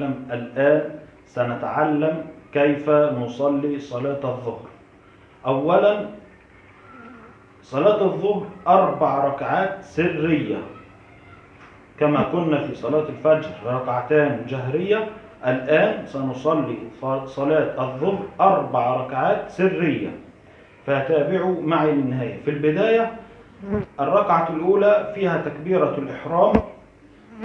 الآن سنتعلم كيف نصلي صلاة الظهر. أولا، صلاة الظهر 4 ركعات سرية كما كنا في صلاة الفجر 2 ركعات جهرية. الآن سنصلي صلاة الظهر 4 ركعات سرية، فتابعوا معي للنهاية. في البداية الركعة الأولى فيها تكبيرة الإحرام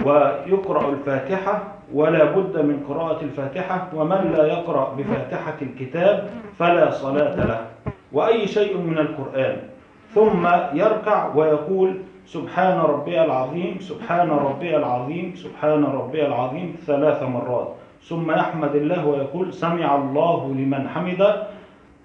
ويقرأ الفاتحة، ولا بد من قراءة الفاتحة، ومن لا يقرأ بفاتحة الكتاب فلا صلاة له، وأي شيء من القرآن. ثم يركع ويقول سبحان ربي العظيم سبحان ربي العظيم سبحان ربي العظيم 3 مرات، ثم يحمد الله ويقول سمع الله لمن حمده،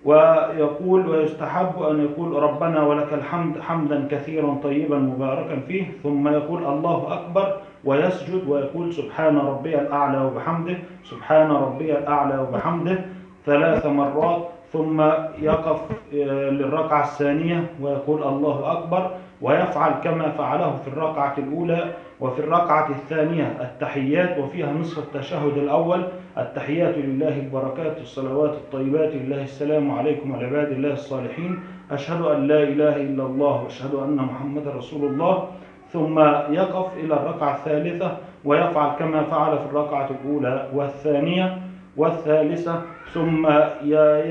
ويقول ويستحب أن يقول ربنا ولك الحمد حمدا كثيرا طيبا مباركا فيه، ثم يقول الله أكبر ويسجد ويقول سبحان ربي الأعلى وبحمده سبحان ربي الأعلى وبحمده 3 مرات، ثم يقف للركعة الثانية ويقول الله أكبر، ويفعل كما فعله في الركعة الأولى. وفي الركعة الثانية التحيات، وفيها نصف التشهد الأول: التحيات لله البركات الصلوات الطيبات لله السلام عليكم وعباد الله الصالحين، أشهد أن لا إله إلا الله وأشهد أن محمدا رسول الله. ثم يقف إلى الركعة الثالثة ويفعل كما فعل في الركعة الأولى والثانية والثالثة، ثم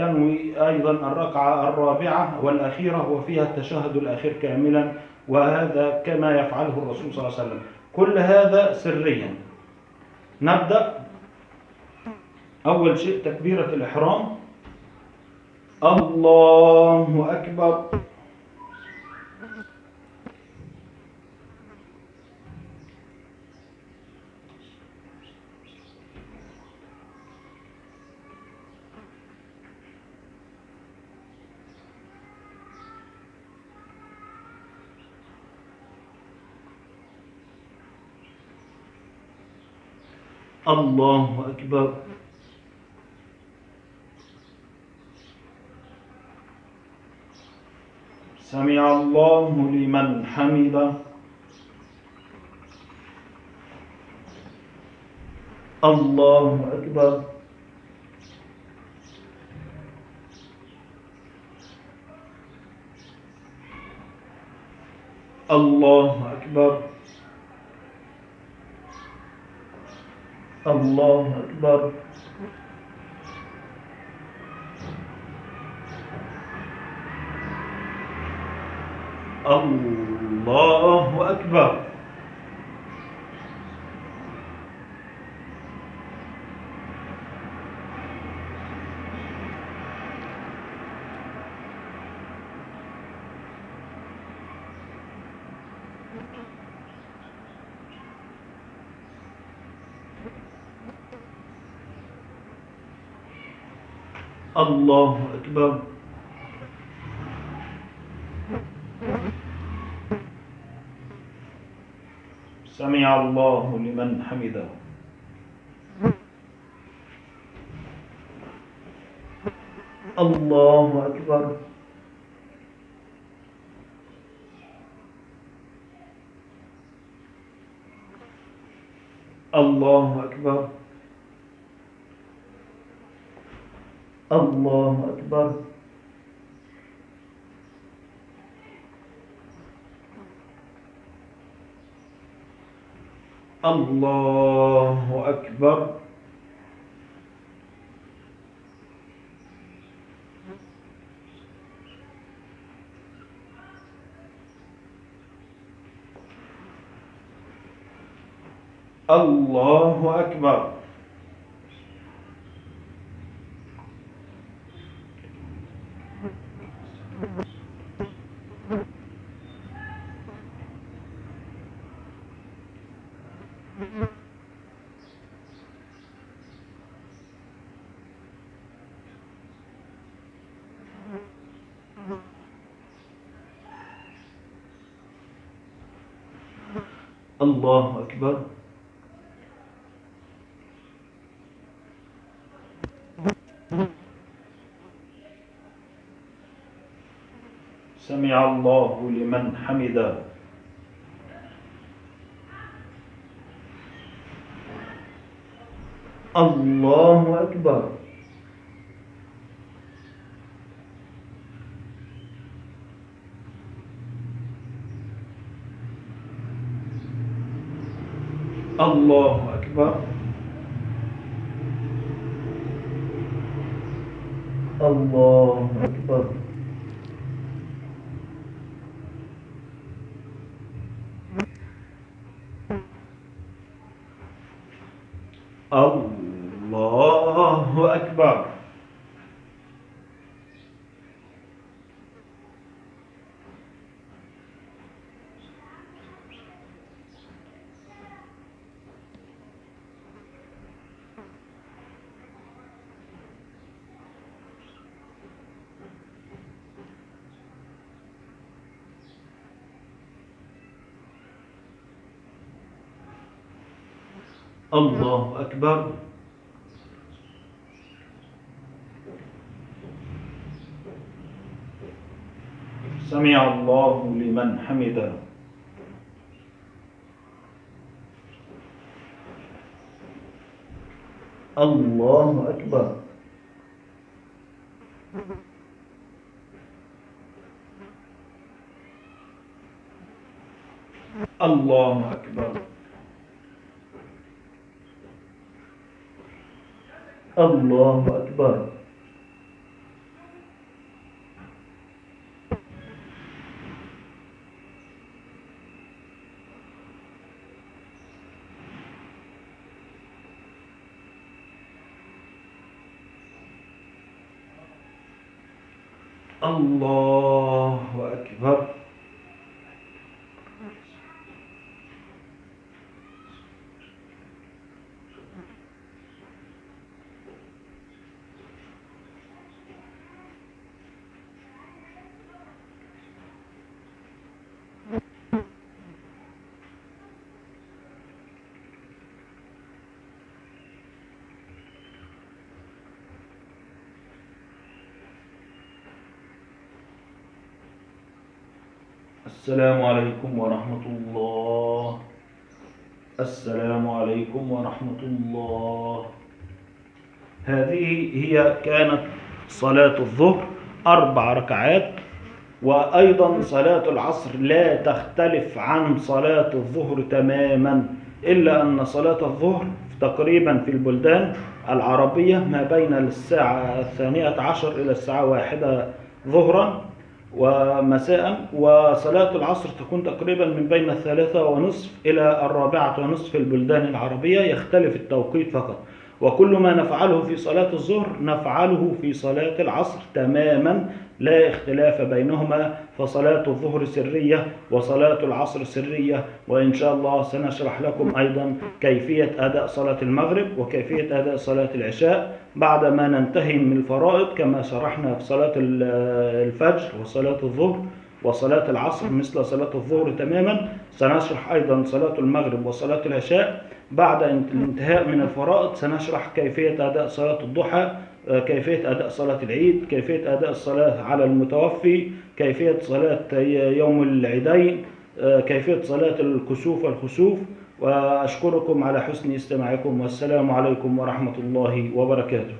ينوي أيضا الركعة الرابعة والأخيرة وفيها التشهد الأخير كاملا، وهذا كما يفعله الرسول صلى الله عليه وسلم. كل هذا سريا. نبدأ. أول شيء تكبيرة الإحرام: الله أكبر. الله أكبر. سمع الله لمن حمده. الله أكبر. الله أكبر. الله أكبر. الله أكبر. الله أكبر. سمع الله لمن حمده. الله أكبر. الله أكبر. الله أكبر. الله أكبر. الله أكبر. الله أكبر. سمع الله لمن حمده. الله أكبر. الله أكبر. الله أكبر. الله أكبر. الله أكبر. سمع الله لمن حمده. الله أكبر. الله أكبر. الله أكبر. الله أكبر. السلام عليكم ورحمة الله. السلام عليكم ورحمة الله. هذه هي كانت صلاة الظهر 4 ركعات. وأيضا صلاة العصر لا تختلف عن صلاة الظهر تماما، إلا أن صلاة الظهر تقريبا في البلدان العربية ما بين الساعة 12 إلى الساعة 1 ظهرا ومساء، وصلاة العصر تكون تقريبا من بين 3:30 إلى 4:30 في البلدان العربية، يختلف التوقيت فقط. وكل ما نفعله في صلاة الظهر نفعله في صلاة العصر تماما، لا اختلاف بينهما، فصلاة الظهر سرية وصلاة العصر سرية. وإن شاء الله سنشرح لكم أيضا كيفية أداء صلاة المغرب وكيفية أداء صلاة العشاء بعد ما ننتهي من الفرائض، كما شرحنا في صلاة الفجر وصلاة الظهر وصلاة العصر مثل صلاة الظهر تماما. سنشرح أيضا صلاة المغرب وصلاة العشاء. بعد الانتهاء من الفرائض سنشرح كيفية أداء صلاة الضحى، كيفية أداء صلاة العيد، كيفية أداء الصلاة على المتوفي، كيفية صلاة يوم العيدين، كيفية صلاة الكسوف والخسوف. وأشكركم على حسن استماعكم، والسلام عليكم ورحمة الله وبركاته.